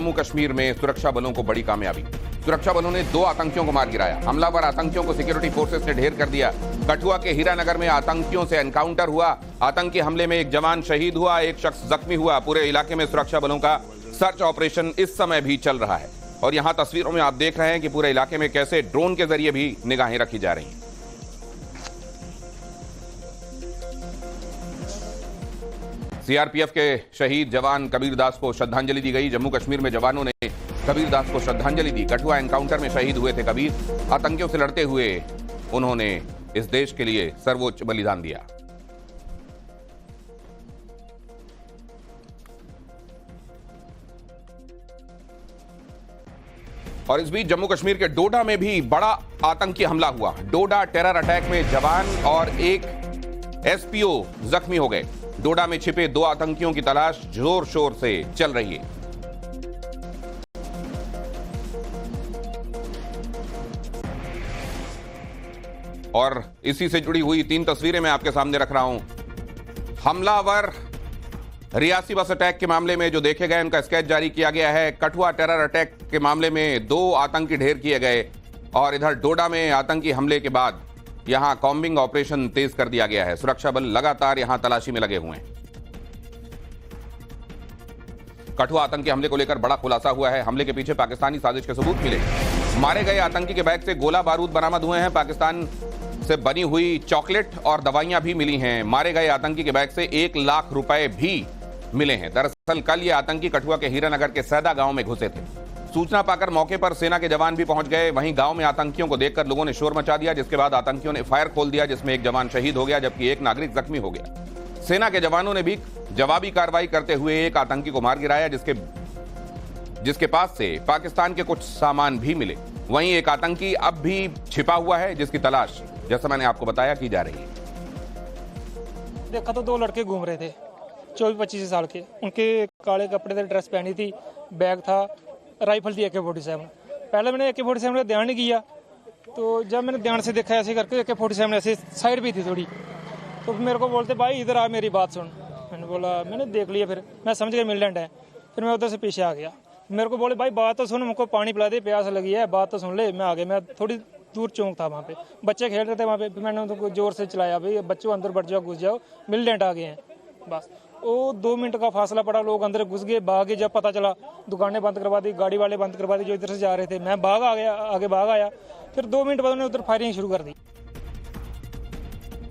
जम्मू कश्मीर में सुरक्षा बलों को बड़ी कामयाबी। सुरक्षा बलों ने 2 आतंकियों को मार गिराया। हमलावर आतंकियों को सिक्योरिटी फोर्सेस ने ढेर कर दिया। कठुआ के हीरानगर में आतंकियों से एनकाउंटर हुआ। आतंकी हमले में एक जवान शहीद हुआ, एक शख्स जख्मी हुआ। पूरे इलाके में सुरक्षा बलों का सर्च ऑपरेशन इस समय भी चल रहा है और यहां तस्वीरों में आप देख रहे हैं कि पूरे इलाके में कैसे ड्रोन के जरिए भी निगाहें रखी जा रही हैं। सीआरपीएफ के शहीद जवान कबीर दास को श्रद्धांजलि दी गई। जम्मू कश्मीर में जवानों ने कबीर दास को श्रद्धांजलि दी। कठुआ एनकाउंटर में शहीद हुए थे कबीर। आतंकियों से लड़ते हुए उन्होंने इस देश के लिए सर्वोच्च बलिदान दिया। और इस बीच जम्मू कश्मीर के डोडा में भी बड़ा आतंकी हमला हुआ। डोडा टेरर अटैक में जवान और एक एसपीओ जख्मी हो गए। डोडा में छिपे 2 आतंकियों की तलाश जोर शोर से चल रही है। और इसी से जुड़ी हुई 3 तस्वीरें मैं आपके सामने रख रहा हूं। हमलावर रियासी बस अटैक के मामले में जो देखे गए उनका स्केच जारी किया गया है। कठुआ टेरर अटैक के मामले में 2 आतंकी ढेर किए गए और इधर डोडा में आतंकी हमले के बाद यहां कॉम्बिंग ऑपरेशन तेज कर दिया गया है। सुरक्षा बल लगातार यहां तलाशी में लगे हुए हैं। कठुआ आतंकी हमले को लेकर बड़ा खुलासा हुआ है। हमले के पीछे पाकिस्तानी साजिश के सबूत मिले। मारे गए आतंकी के बैग से गोला बारूद बरामद हुए हैं। पाकिस्तान से बनी हुई चॉकलेट और दवाइयां भी मिली हैं। मारे गए आतंकी के बैग से 1 लाख रुपए भी मिले हैं। दरअसल कल ये आतंकी कठुआ के हीरानगर के सैदा गांव में घुसे थे। सूचना पाकर मौके पर सेना के जवान भी पहुंच गए। वहीं गांव में आतंकियों को देखकर लोगों ने शोर मचा दिया, जिसके बाद आतंकियों ने फायर खोल दिया, जिसमें एक जवान शहीद हो गया जबकि एक नागरिक जख्मी हो गया। सेना के जवानों ने भी जवाबी कार्रवाई करते हुए एक आतंकी को मार गिराया, जिसके पास से पाकिस्तान के कुछ सामान भी मिले। वहीं एक आतंकी अब भी छिपा हुआ है, जिसकी तलाश जैसा मैंने आपको बताया की जा रही है। देखा तो 2 लड़के घूम रहे थे 24-25 साल के। उनके काले कपड़े से ड्रेस पहनी थी, बैग था, राइफल थी AK-47। पहले मैंने AK-47 का ध्यान नहीं किया, तो जब मैंने ध्यान से देखा ऐसे करके AK-47 ऐसे साइड भी थी थोड़ी, तो मेरे को बोलते भाई इधर आ मेरी बात सुन। मैंने बोला, मैंने देख लिया, फिर मैं समझ गया मिलिटेंट है। फिर मैं उधर से पीछे आ गया। मेरे को बोले भाई बात तो सुन, मुझको पानी पिला दे, प्यास लगी है, बात तो सुन ले। मैं आ गया। मैं थोड़ी दूर चौक था, वहाँ पे बच्चे खेल रहे थे वहाँ पे। फिर मैंने उनको जोर से चलाया, भाई बच्चों अंदर बढ़ जाओ, घुस जाओ, मिलिटेंट आ गए हैं। बस वो 2 मिनट का फासला पड़ा, लोग अंदर घुस गए, भागे। जब पता चला दुकानें बंद करवा दी, गाड़ी वाले बंद करवा दी जो इधर से जा रहे थे। मैं भाग आ गया, आगे भाग आया। फिर 2 मिनट बाद उन्होंने उधर फायरिंग शुरू कर दी।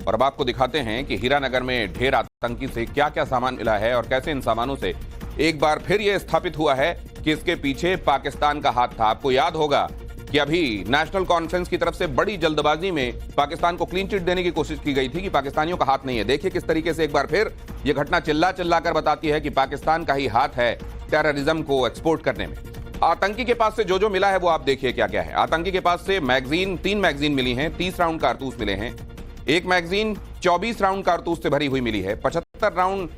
और अब आपको दिखाते हैं कि हीरानगर में ढेर आतंकी से क्या क्या सामान मिला है और कैसे इन सामानों से एक बार फिर यह स्थापित हुआ है कि इसके पीछे पाकिस्तान का हाथ था। आपको याद होगा कि अभी नेशनल कॉन्फ्रेंस की तरफ से बड़ी जल्दबाजी में पाकिस्तान को क्लीन चिट देने की कोशिश की गई थी कि पाकिस्तानियों का हाथ नहीं है। देखिए किस तरीके से एक बार फिर यह घटना चिल्ला कर बताती है कि पाकिस्तान का ही हाथ है टेररिज्म को एक्सपोर्ट करने में। आतंकी के पास से जो मिला है वो आप देखिए क्या क्या है। आतंकी के पास से मैगजीन 3 मैगजीन मिली हैं, 30 राउंड कारतूस मिले हैं। एक मैगजीन 24 राउंड कारतूस से भरी हुई मिली है। 75 राउंड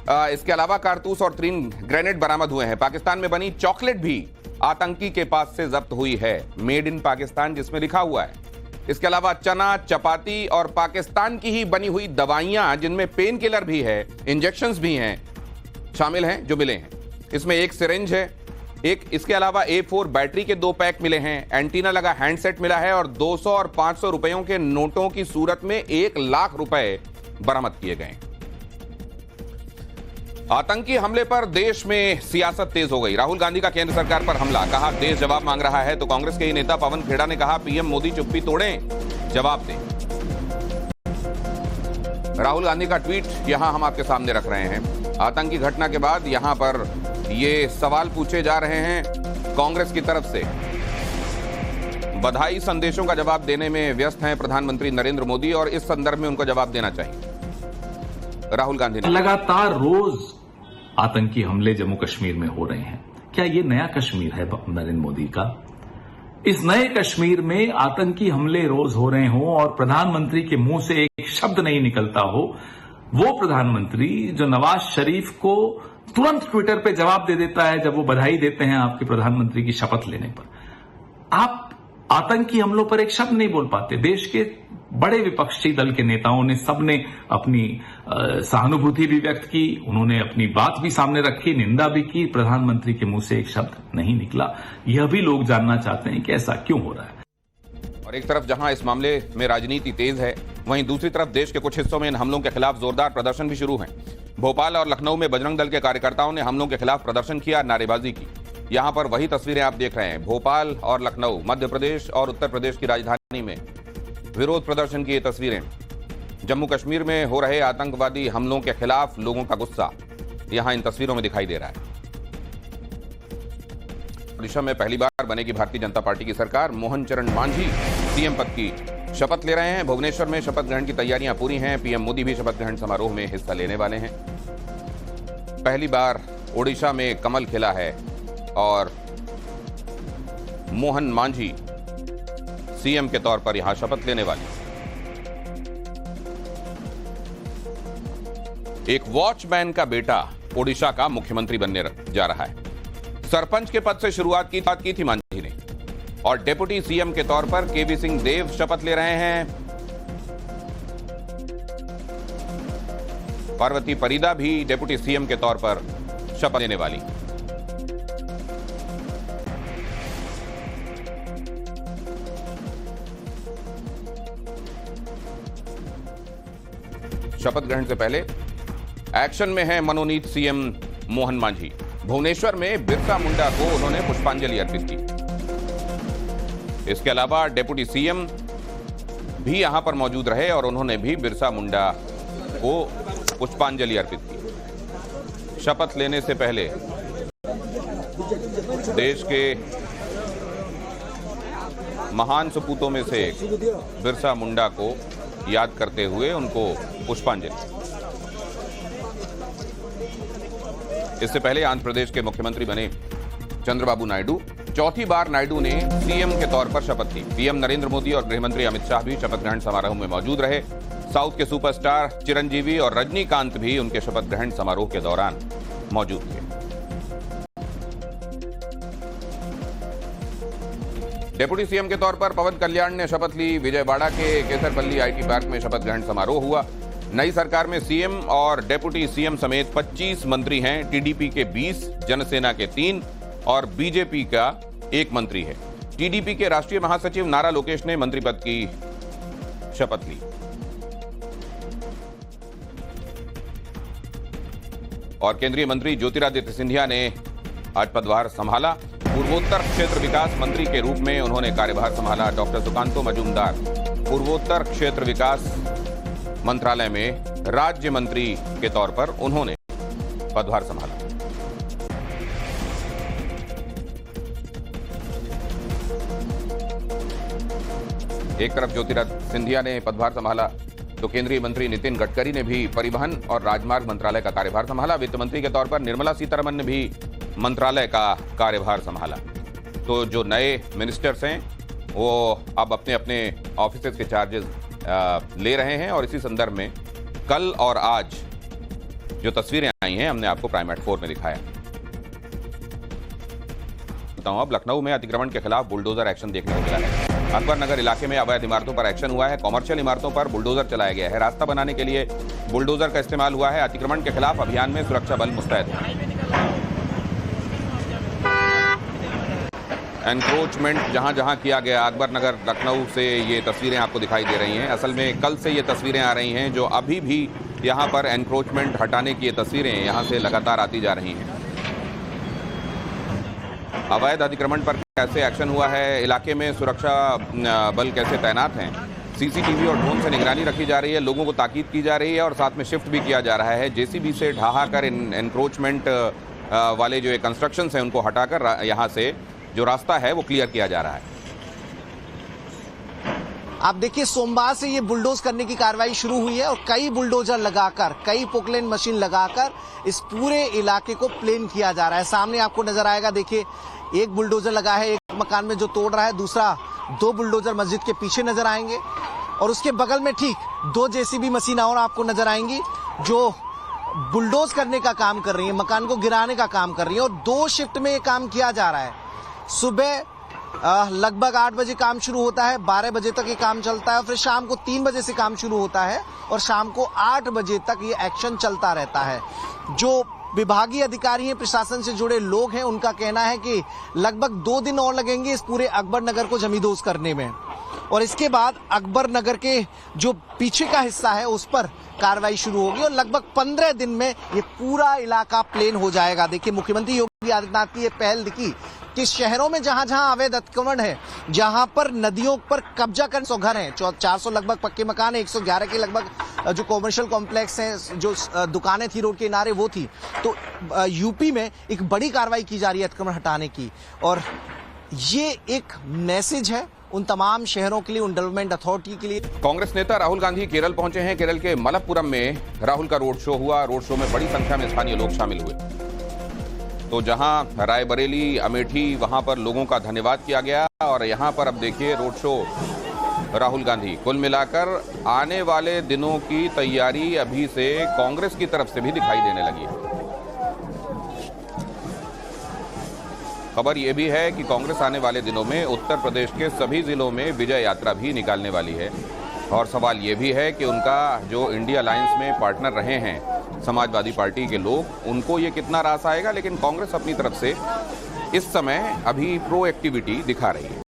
इसके अलावा कारतूस और 3 ग्रेनेड बरामद हुए हैं। पाकिस्तान में बनी चॉकलेट भी आतंकी के पास से जब्त हुई है, मेड इन पाकिस्तान जिसमें लिखा हुआ है। इसके अलावा चना, चपाती और पाकिस्तान की ही बनी हुई दवाइयां जिनमें पेन किलर भी है, इंजेक्शंस भी हैं, शामिल हैं जो मिले हैं। इसमें एक सिरिंज है, एक इसके अलावा A4 बैटरी के 2 पैक मिले हैं, एंटीना लगा हैंडसेट मिला है और 200 और 500 रुपयों के नोटों की सूरत में 1 लाख रुपए बरामद किए गए। आतंकी हमले पर देश में सियासत तेज हो गई। राहुल गांधी का केंद्र सरकार पर हमला, कहा देश जवाब मांग रहा है, तो कांग्रेस के ही नेता पवन खेड़ा ने कहा पीएम मोदी चुप्पी तोड़ें, जवाब दें। राहुल गांधी का ट्वीट यहां हम आपके सामने रख रहे हैं। आतंकी घटना के बाद यहां पर ये सवाल पूछे जा रहे हैं कांग्रेस की तरफ से। बधाई संदेशों का जवाब देने में व्यस्त हैं प्रधानमंत्री नरेंद्र मोदी और इस संदर्भ में उनको जवाब देना चाहिए। राहुल गांधी ने लगातार रोज आतंकी हमले जम्मू कश्मीर में हो रहे हैं। क्या ये नया कश्मीर है नरेंद्र मोदी का? इस नए कश्मीर में आतंकी हमले रोज हो रहे हों और प्रधानमंत्री के मुंह से एक शब्द नहीं निकलता हो, वो प्रधानमंत्री जो नवाज शरीफ को तुरंत ट्विटर पे जवाब दे देता है जब वो बधाई देते हैं आपके प्रधानमंत्री की शपथ लेने पर। आप आतंकी हमलों पर एक शब्द नहीं बोल पाते। देश के बड़े विपक्षी दल के नेताओं ने सबने अपनी सहानुभूति भी व्यक्त की, उन्होंने अपनी बात भी सामने रखी, निंदा भी की। प्रधानमंत्री के मुंह से एक शब्द नहीं निकला। यह भी लोग जानना चाहते हैं कि ऐसा क्यों हो रहा है। और एक तरफ जहां इस मामले में राजनीति तेज है, वहीं दूसरी तरफ देश के कुछ हिस्सों में इन हमलों के खिलाफ जोरदार प्रदर्शन भी शुरू हैं। भोपाल और लखनऊ में बजरंग दल के कार्यकर्ताओं ने हमलों के खिलाफ प्रदर्शन किया, नारेबाजी की। यहां पर वही तस्वीरें आप देख रहे हैं, भोपाल और लखनऊ, मध्य प्रदेश और उत्तर प्रदेश की राजधानी में विरोध प्रदर्शन की ये तस्वीरें। जम्मू कश्मीर में हो रहे आतंकवादी हमलों के खिलाफ लोगों का गुस्सा यहां इन तस्वीरों में दिखाई दे रहा है। ओडिशा में पहली बार बनेगी भारतीय जनता पार्टी की सरकार। मोहन चरण मांझी सीएम पद की शपथ ले रहे हैं। भुवनेश्वर में शपथ ग्रहण की तैयारियां पूरी हैं। पीएम मोदी भी शपथ ग्रहण समारोह में हिस्सा लेने वाले हैं। पहली बार ओडिशा में कमल खिला है और मोहन मांझी सीएम के तौर पर यहां शपथ लेने वाले। एक वॉचमैन का बेटा ओडिशा का मुख्यमंत्री बनने जा रहा है। सरपंच के पद से शुरुआत की थी मांझी ने और डेप्यूटी सीएम के तौर पर केवी सिंह देव शपथ ले रहे हैं। पार्वती परिदा भी डेप्यूटी सीएम के तौर पर शपथ लेने वाली। शपथ ग्रहण से पहले एक्शन में है मनोनीत सीएम मोहन मांझी। भुवनेश्वर में बिरसा मुंडा को उन्होंने पुष्पांजलि अर्पित की। इसके अलावा डेप्यूटी सीएम भी यहां पर मौजूद रहे और उन्होंने भी बिरसा मुंडा को पुष्पांजलि अर्पित की। शपथ लेने से पहले देश के महान सपूतों में से एक बिरसा मुंडा को याद करते हुए उनको पुष्पांजलि। इससे पहले आंध्र प्रदेश के मुख्यमंत्री बने चंद्रबाबू नायडू। चौथी बार नायडू ने सीएम के तौर पर शपथ ली। पीएम नरेंद्र मोदी और गृहमंत्री अमित शाह भी शपथ ग्रहण समारोह में मौजूद रहे। साउथ के सुपरस्टार चिरंजीवी और रजनीकांत भी उनके शपथ ग्रहण समारोह के दौरान मौजूद थे। डेप्यूटी सीएम के तौर पर पवन कल्याण ने शपथ ली। विजयवाड़ा के केसरपल्ली आईटी पार्क में शपथ ग्रहण समारोह हुआ। नई सरकार में सीएम और डेप्यूटी सीएम समेत 25 मंत्री हैं। टीडीपी के 20, जनसेना के 3 और बीजेपी का 1 मंत्री है। टीडीपी के राष्ट्रीय महासचिव नारा लोकेश ने मंत्री पद की शपथ ली। और केंद्रीय मंत्री ज्योतिरादित्य सिंधिया ने आज पदभार संभाला। पूर्वोत्तर क्षेत्र विकास मंत्री के रूप में उन्होंने कार्यभार संभाला। डॉक्टर सुकांतो मजूमदार पूर्वोत्तर क्षेत्र विकास मंत्रालय में राज्य मंत्री के तौर पर उन्होंने पदभार संभाला। एक तरफ ज्योतिरादित्य सिंधिया ने पदभार संभाला तो केंद्रीय मंत्री नितिन गडकरी ने भी परिवहन और राजमार्ग मंत्रालय का कार्यभार संभाला। वित्त मंत्री के तौर पर निर्मला सीतारमण ने भी मंत्रालय का कार्यभार संभाला। तो जो नए मिनिस्टर्स हैं वो अब अपने अपने ऑफिसेज के चार्जेस ले रहे हैं और इसी संदर्भ में कल और आज जो तस्वीरें आई हैं हमने आपको प्राइम एट 4 में दिखाया। अब लखनऊ में अतिक्रमण के खिलाफ बुलडोजर एक्शन देखने को मिला है। अकबर नगर इलाके में अवैध इमारतों पर एक्शन हुआ है। कॉमर्शियल इमारतों पर बुलडोजर चलाया गया है। रास्ता बनाने के लिए बुलडोजर का इस्तेमाल हुआ है। अतिक्रमण के खिलाफ अभियान में सुरक्षा बल मुस्तैद है। एनक्रोचमेंट जहां जहां किया गया, अकबर नगर लखनऊ से ये तस्वीरें आपको दिखाई दे रही हैं। असल में कल से ये तस्वीरें आ रही हैं जो अभी भी यहां पर एनक्रोचमेंट हटाने की ये तस्वीरें यहां से लगातार आती जा रही हैं। अवैध अतिक्रमण पर कैसे एक्शन हुआ है, इलाके में सुरक्षा बल कैसे तैनात हैं, सीसीटीवी और ड्रोन से निगरानी रखी जा रही है, लोगों को ताकीद की जा रही है और साथ में शिफ्ट भी किया जा रहा है। जेसीबी से ढहा कर एनक्रोचमेंट वाले जो कंस्ट्रक्शन हैं उनको हटाकर यहाँ से जो रास्ता है वो क्लियर किया जा रहा है। आप देखिए सोमवार से ये बुलडोज करने की कार्रवाई शुरू हुई है और कई बुलडोजर लगाकर, कई पोकलेन मशीन लगाकर इस पूरे इलाके को प्लेन किया जा रहा है। सामने आपको नजर आएगा, देखिए एक बुलडोजर लगा है एक मकान में जो तोड़ रहा है, दूसरा 2 बुलडोजर मस्जिद के पीछे नजर आएंगे और उसके बगल में ठीक 2 जेसीबी मशीन और आपको नजर आएंगी जो बुलडोज करने का काम कर रही है, मकान को गिराने का काम कर रही है और 2 शिफ्ट में ये काम किया जा रहा है। सुबह लगभग 8 बजे काम शुरू होता है, 12 बजे तक ये काम चलता है, फिर शाम को 3 बजे से काम शुरू होता है और शाम को 8 बजे तक ये एक्शन चलता रहता है। जो विभागीय अधिकारी हैं, प्रशासन से जुड़े लोग हैं, उनका कहना है कि लगभग 2 दिन और लगेंगे इस पूरे अकबर नगर को जमींदोज करने में और इसके बाद अकबर नगर के जो पीछे का हिस्सा है उस पर कार्रवाई शुरू होगी और लगभग 15 दिन में ये पूरा इलाका प्लेन हो जाएगा। देखिए, मुख्यमंत्री योगी आदित्यनाथ की ये पहल दिखी कि शहरों में जहां जहां अवैध अतिक्रमण है, जहां पर नदियों पर कब्जा करने 100 घर हैं, 400 लगभग पक्के मकान है, 111 के लगभग जो कॉमर्शियल कॉम्प्लेक्स हैं, जो दुकानें थी रोड के किनारे वो थी। तो यूपी में एक बड़ी कार्रवाई की जा रही है अतिक्रमण हटाने की और ये एक मैसेज है उन तमाम शहरों के लिए, उन डेवलपमेंट अथॉरिटी के लिए। कांग्रेस नेता राहुल गांधी केरल पहुंचे हैं। केरल के मलप्पुरम में राहुल का रोड शो हुआ। रोड शो में बड़ी संख्या में स्थानीय लोग शामिल हुए। तो जहां रायबरेली, अमेठी, वहां पर लोगों का धन्यवाद किया गया और यहां पर अब देखिए रोड शो राहुल गांधी। कुल मिलाकर आने वाले दिनों की तैयारी अभी से कांग्रेस की तरफ से भी दिखाई देने लगी है। खबर यह भी है कि कांग्रेस आने वाले दिनों में उत्तर प्रदेश के सभी जिलों में विजय यात्रा भी निकालने वाली है और सवाल यह भी है कि उनका जो इंडिया अलायंस में पार्टनर रहे हैं समाजवादी पार्टी के लोग, उनको ये कितना रास आएगा। लेकिन कांग्रेस अपनी तरफ से इस समय अभी प्रोएक्टिविटी दिखा रही है।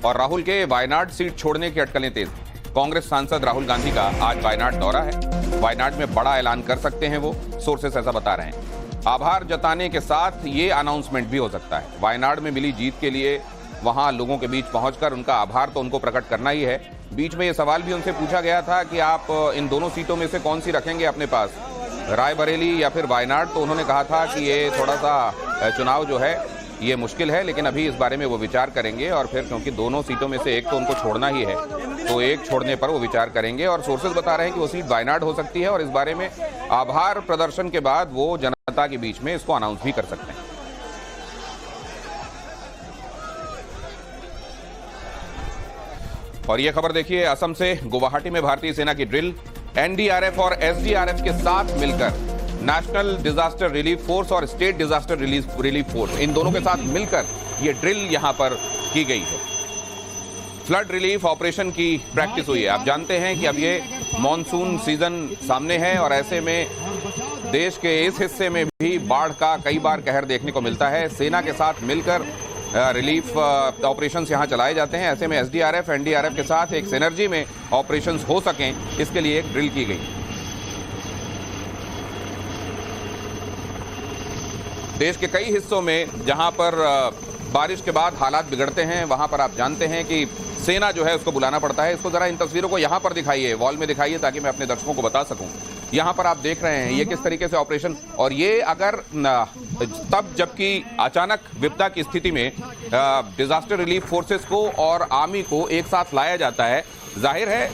और राहुल के वायनाड सीट छोड़ने की अटकलें तेज। कांग्रेस सांसद राहुल गांधी का आज वायनाड दौरा है। वायनाड में बड़ा ऐलान कर सकते हैं वो, सोर्सेस ऐसा बता रहे हैं। आभार जताने के साथ ये अनाउंसमेंट भी हो सकता है। वायनाड में मिली जीत के लिए वहां लोगों के बीच पहुंचकर उनका आभार तो उनको प्रकट करना ही है। बीच में ये सवाल भी उनसे पूछा गया था कि आप इन दोनों सीटों में से कौन सी रखेंगे अपने पास, रायबरेली या फिर वायनाड। तो उन्होंने कहा था कि ये थोड़ा सा चुनाव जो है ये मुश्किल है, लेकिन अभी इस बारे में वो विचार करेंगे और फिर क्योंकि दोनों सीटों में से एक तो उनको छोड़ना ही है, तो एक छोड़ने पर वो विचार करेंगे। और सोर्सेज बता रहे हैं कि वो सीट वायनाड हो सकती है और इस बारे में आभार प्रदर्शन के बाद वो जनता के बीच में इसको अनाउंस भी कर सकते हैं। और ये खबर देखिए, असम से गुवाहाटी में भारतीय सेना की ड्रिल। एनडीआरएफ और एसडीआरएफ के साथ मिलकर नेशनल डिजास्टर रिलीफ फोर्स और स्टेट डिजास्टर रिलीफ फोर्स, इन दोनों के साथ मिलकर ये ड्रिल यहां पर की गई है। फ्लड रिलीफ ऑपरेशन की प्रैक्टिस हुई है। आप जानते हैं कि अब ये मॉनसून सीजन सामने है और ऐसे में देश के इस हिस्से में भी बाढ़ का कई बार कहर देखने को मिलता है। सेना के साथ मिलकर रिलीफ ऑपरेशंस यहां चलाए जाते हैं। ऐसे में एसडीआरएफ, एनडीआरएफ के साथ एक सिनर्जी में ऑपरेशंस हो सकें, इसके लिए एक ड्रिल की गई। देश के कई हिस्सों में जहां पर बारिश के बाद हालात बिगड़ते हैं, वहां पर आप जानते हैं कि सेना जो है उसको बुलाना पड़ता है। इसको जरा इन तस्वीरों को यहां पर दिखाइए, वॉल में दिखाइए, ताकि मैं अपने दर्शकों को बता सकूं। यहां पर आप देख रहे हैं ये किस तरीके से ऑपरेशन, और ये अगर तब जबकि अचानक विपदा की स्थिति में डिजास्टर रिलीफ फोर्सेस को और आर्मी को एक साथ लाया जाता है। जाहिर है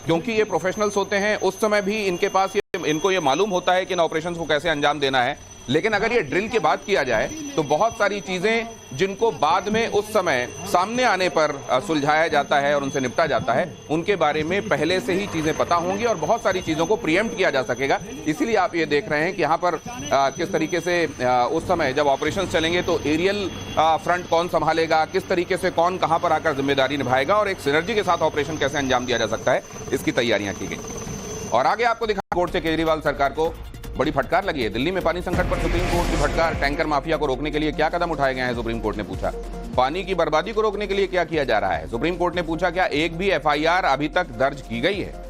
क्योंकि ये प्रोफेशनल्स होते हैं, उस समय भी इनके पास इनको ये मालूम होता है कि इन ऑपरेशंस को कैसे अंजाम देना है। लेकिन अगर ये ड्रिल के बाद किया जाए तो बहुत सारी चीजें जिनको बाद में उस समय सामने आने पर सुलझाया जाता है और उनसे निपटा जाता है, उनके बारे में पहले से ही चीजें पता होंगी और बहुत सारी चीजों को प्रीएम्प्ट किया जा सकेगा। इसीलिए आप ये देख रहे हैं कि यहाँ पर किस तरीके से उस समय जब ऑपरेशंस चलेंगे तो एरियल फ्रंट कौन संभालेगा, किस तरीके से कौन कहाँ पर आकर जिम्मेदारी निभाएगा और एक सिनर्जी के साथ ऑपरेशन कैसे अंजाम दिया जा सकता है, इसकी तैयारियां की गई। और आगे आपको दिखा, कोर्ट से केजरीवाल सरकार को बड़ी फटकार लगी है। दिल्ली में पानी संकट पर सुप्रीम कोर्ट की फटकार। टैंकर माफिया को रोकने के लिए क्या कदम उठाए गए हैं, सुप्रीम कोर्ट ने पूछा। पानी की बर्बादी को रोकने के लिए क्या किया जा रहा है, सुप्रीम कोर्ट ने पूछा। क्या एक भी एफआईआर अभी तक दर्ज की गई है?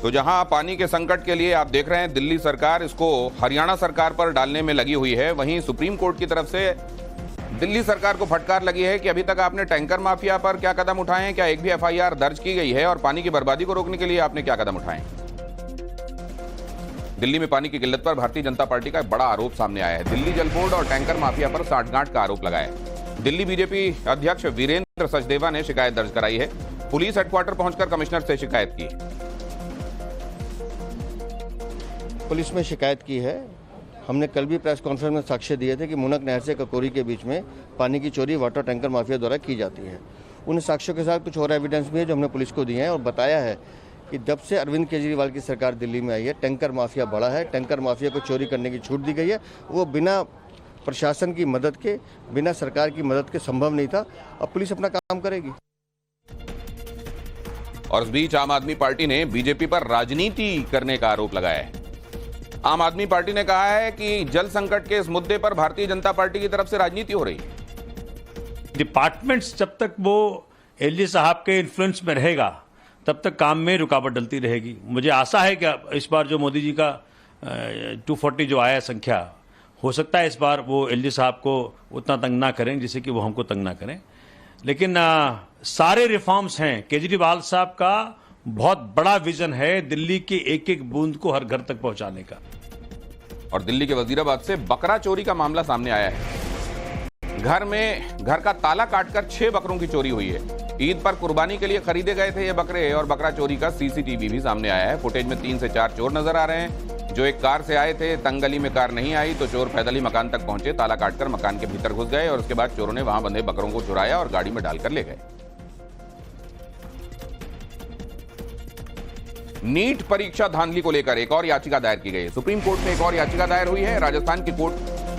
तो जहां पानी के संकट के लिए आप देख रहे हैं दिल्ली सरकार इसको हरियाणा सरकार पर डालने में लगी हुई है, वहीं सुप्रीम कोर्ट की तरफ से दिल्ली सरकार को फटकार लगी है कि अभी तक आपने टैंकर माफिया पर क्या कदम उठाए हैं, क्या एक भी एफआईआर दर्ज की गई है, और पानी की बर्बादी को रोकने के लिए आपने क्या कदम उठाए हैं। दिल्ली में पानी की किल्लत पर भारतीय जनता पार्टी का एक बड़ा आरोप सामने आया है। दिल्ली जल बोर्ड और टैंकर माफिया पर साठगांठ का आरोप लगाया है। दिल्ली बीजेपी अध्यक्ष वीरेंद्र सचदेवा ने शिकायत दर्ज कराई है। पुलिस हेडक्वार्टर पहुंचकर कमिश्नर से शिकायत की। पुलिस में शिकायत की है। हमने कल भी प्रेस कॉन्फ्रेंस में साक्ष्य दिए थे कि मुनक नहर से ककोरी के बीच में पानी की चोरी वाटर टैंकर माफिया द्वारा की जाती है। उन साक्ष्यों के साथ कुछ और एविडेंस भी है जो हमने पुलिस को दिए हैं और बताया है कि जब से अरविंद केजरीवाल की सरकार दिल्ली में आई है, टैंकर माफिया बढ़ा है। टैंकर माफिया को चोरी करने की छूट दी गई है। वो बिना प्रशासन की मदद के, बिना सरकार की मदद के संभव नहीं था। अब पुलिस अपना काम करेगी। और इस बीच आम आदमी पार्टी ने बीजेपी पर राजनीति करने का आरोप लगाया है। आम आदमी पार्टी ने कहा है कि जल संकट के इस मुद्दे पर भारतीय जनता पार्टी की तरफ से राजनीति हो रही है। डिपार्टमेंट्स जब तक वो एलजी साहब के इन्फ्लुएंस में रहेगा तब तक काम में रुकावट डलती रहेगी। मुझे आशा है कि इस बार जो मोदी जी का 240 जो आया संख्या, हो सकता है इस बार वो एलजी साहब को उतना तंग ना करें जिससे कि वो हमको तंग ना करें। लेकिन सारे रिफॉर्म्स हैं। केजरीवाल साहब का बहुत बड़ा विजन है दिल्ली की एक एक बूंद को हर घर तक पहुंचाने का। और दिल्ली के वजीराबाद से बकरा चोरी का मामला सामने आया है। घर का ताला काटकर 6 बकरों की चोरी हुई है। ईद पर कुर्बानी के लिए खरीदे गए थे ये बकरे और बकरा चोरी का सीसीटीवी भी सामने आया है। फुटेज में 3 से 4 चोर नजर आ रहे हैं जो एक कार से आए थे। तंग गली में कार नहीं आई तो चोर पैदल ही मकान तक पहुंचे, ताला काटकर मकान के भीतर घुस गए और उसके बाद चोरों ने वहां बंधे बकरों को चुराया और गाड़ी में डालकर ले गए। नीट परीक्षा धांधली को लेकर एक और याचिका दायर की गई है। सुप्रीम कोर्ट में एक और याचिका दायर हुई है। राजस्थान की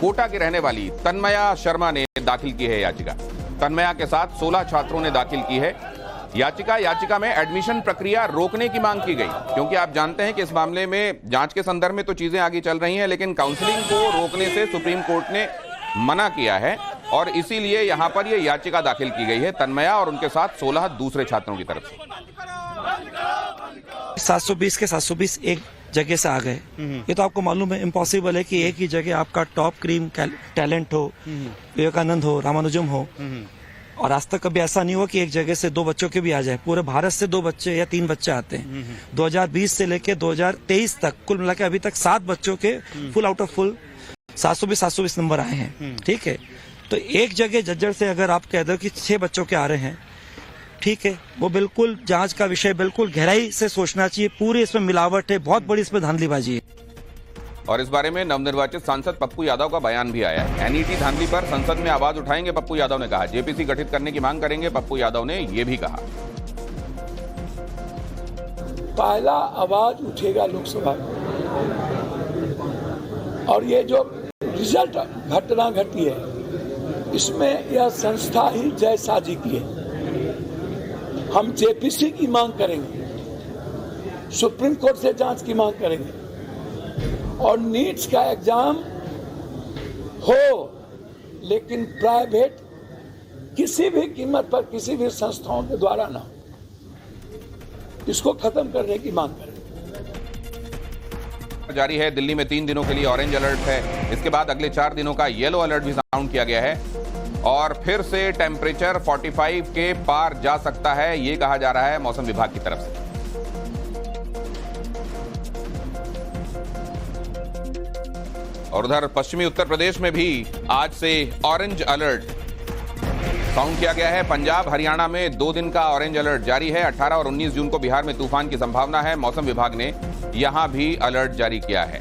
कोटा की रहने वाली तन्मया शर्मा ने दाखिल की है याचिका। तन्मया के साथ 16 छात्रों ने दाखिल की है याचिका में एडमिशन प्रक्रिया रोकने की मांग की गई, क्योंकि आप जानते हैं कि इस मामले में जांच के संदर्भ में तो चीजें आगे चल रही हैं, लेकिन काउंसलिंग को रोकने से सुप्रीम कोर्ट ने मना किया है और इसीलिए यहां पर यह याचिका दाखिल की गई है तन्मया और उनके साथ 16 दूसरे छात्रों की तरफ से। 720 के 720 एक जगह से आ गए। ये तो आपको मालूम है इम्पॉसिबल है कि एक ही जगह आपका टॉप क्रीम टैलेंट हो, विवेकानंद हो, रामानुजम हो, और आज तक कभी ऐसा नहीं हुआ कि एक जगह से 2 बच्चों के भी आ जाए। पूरे भारत से 2 बच्चे या 3 बच्चे आते हैं। 2020 से लेके 2023 तक कुल मिला के अभी तक 7 बच्चों के full out of full 720 number आए हैं। ठीक है, तो एक जगह जज्जर से अगर आप कह दो कि 6 बच्चों के आ रहे हैं, ठीक है, वो बिल्कुल जांच का विषय, बिल्कुल गहराई से सोचना चाहिए। पूरी इसमें मिलावट है, बहुत बड़ी इसमें धांधलीबाजी है। और इस बारे में नवनिर्वाचित सांसद पप्पू यादव का बयान भी आया है। एनईटी धांधली पर संसद में आवाज उठाएंगे पप्पू यादव ने कहा। जेपीसी गठित करने की मांग करेंगे पप्पू यादव ने यह भी कहा। पहला आवाज उठेगा लोकसभा में और ये जो रिजल्ट घटना घटी है इसमें यह संस्था ही जयसाजी की है। हम जेपीसी की मांग करेंगे, सुप्रीम कोर्ट से जांच की मांग करेंगे और नीट्स का एग्जाम हो, लेकिन प्राइवेट किसी भी कीमत पर किसी भी संस्थाओं के द्वारा ना, इसको खत्म करने की मांग करें। जारी है। दिल्ली में 3 दिनों के लिए ऑरेंज अलर्ट है। इसके बाद अगले 4 दिनों का येलो अलर्ट भी साउंड किया गया है और फिर से टेम्परेचर 45 के पार जा सकता है, यह कहा जा रहा है मौसम विभाग की तरफ से। और उधर पश्चिमी उत्तर प्रदेश में भी आज से ऑरेंज अलर्ट साउंड किया गया है। पंजाब हरियाणा में 2 दिन का ऑरेंज अलर्ट जारी है। 18 और 19 जून को बिहार में तूफान की संभावना है। मौसम विभाग ने यहां भी अलर्ट जारी किया है।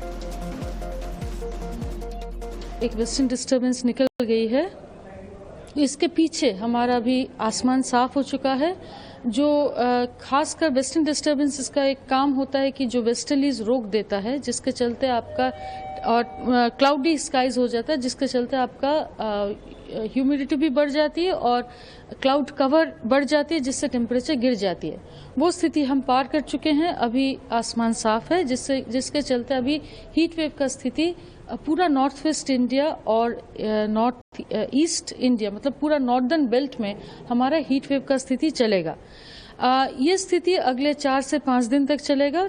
एक वेस्टर्न डिस्टर्बेंस निकल गई है, इसके पीछे हमारा भी आसमान साफ हो चुका है। जो खासकर वेस्टर्न डिस्टर्बेंस का एक काम होता है कि जो वेस्टर्लीज रोक देता है, जिसके चलते आपका और क्लाउडी स्काइज हो जाता है, जिसके चलते आपका ह्यूमिडिटी भी बढ़ जाती है और क्लाउड कवर बढ़ जाती है, जिससे टेम्परेचर गिर जाती है। वो स्थिति हम पार कर चुके हैं। अभी आसमान साफ है, जिसके चलते अभी हीट वेव का स्थिति पूरा नॉर्थ वेस्ट इंडिया और नॉर्थ ईस्ट इंडिया, मतलब पूरा नॉर्दर्न बेल्ट में हमारा हीट वेव का स्थिति चलेगा। ये स्थिति अगले 4 से 5 दिन तक चलेगा।